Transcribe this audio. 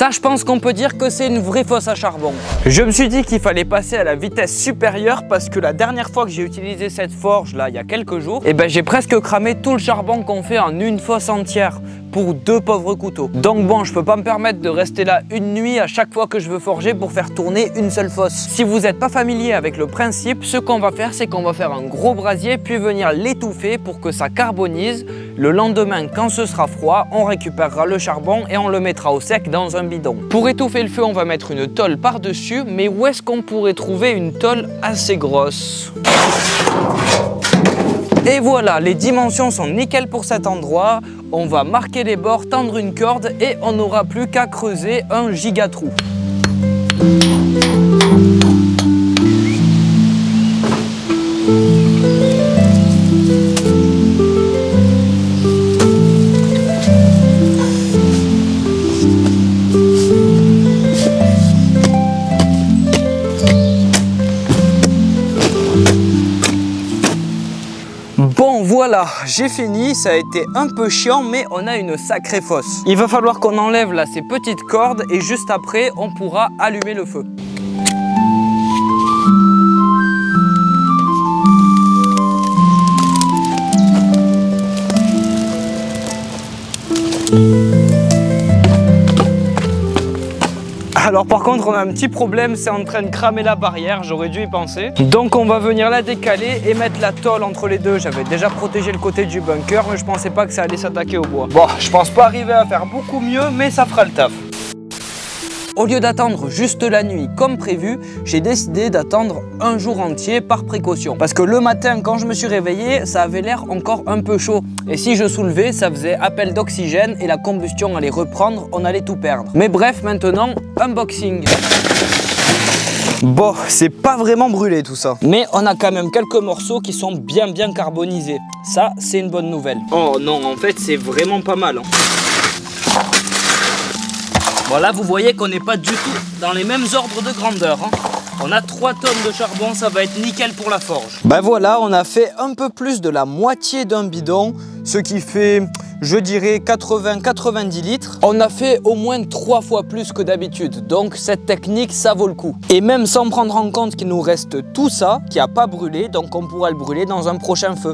Ça, je pense qu'on peut dire que c'est une vraie fosse à charbon. Je me suis dit qu'il fallait passer à la vitesse supérieure parce que la dernière fois que j'ai utilisé cette forge là, il y a quelques jours, et ben j'ai presque cramé tout le charbon qu'on fait en une fosse entière pour 2 pauvres couteaux. Donc bon, je peux pas me permettre de rester là une nuit à chaque fois que je veux forger pour faire tourner une seule fosse. Si vous n'êtes pas familier avec le principe, ce qu'on va faire, c'est qu'on va faire un gros brasier puis venir l'étouffer pour que ça carbonise. Le lendemain, quand ce sera froid, on récupérera le charbon et on le mettra au sec dans un bidon. Pour étouffer le feu, on va mettre une tôle par-dessus, mais où est-ce qu'on pourrait trouver une tôle assez grosse ? Et voilà, les dimensions sont nickel pour cet endroit. On va marquer les bords, tendre une corde et on n'aura plus qu'à creuser un giga trou. Bon voilà, j'ai fini, ça a été un peu chiant mais on a une sacrée fosse. Il va falloir qu'on enlève là ces petites cordes et juste après on pourra allumer le feu. Alors par contre on a un petit problème, c'est en train de cramer la barrière, j'aurais dû y penser. Donc on va venir la décaler et mettre la tôle entre les deux. J'avais déjà protégé le côté du bunker mais je pensais pas que ça allait s'attaquer au bois. Bon, je pense pas arriver à faire beaucoup mieux mais ça fera le taf. Au lieu d'attendre juste la nuit comme prévu, j'ai décidé d'attendre un jour entier par précaution. Parce que le matin, quand je me suis réveillé, ça avait l'air encore un peu chaud. Et si je soulevais, ça faisait appel d'oxygène et la combustion allait reprendre, on allait tout perdre. Mais bref, maintenant, unboxing. Bon, c'est pas vraiment brûlé tout ça. Mais on a quand même quelques morceaux qui sont bien carbonisés. Ça, c'est une bonne nouvelle. Oh non, en fait, c'est vraiment pas mal. Voilà, vous voyez qu'on n'est pas du tout dans les mêmes ordres de grandeur. On a 3 tonnes de charbon, ça va être nickel pour la forge. Ben voilà, on a fait un peu plus de la moitié d'un bidon, ce qui fait, je dirais, 80-90 litres. On a fait au moins 3 fois plus que d'habitude, donc cette technique, ça vaut le coup. Et même sans prendre en compte qu'il nous reste tout ça, qui n'a pas brûlé, donc on pourra le brûler dans un prochain feu.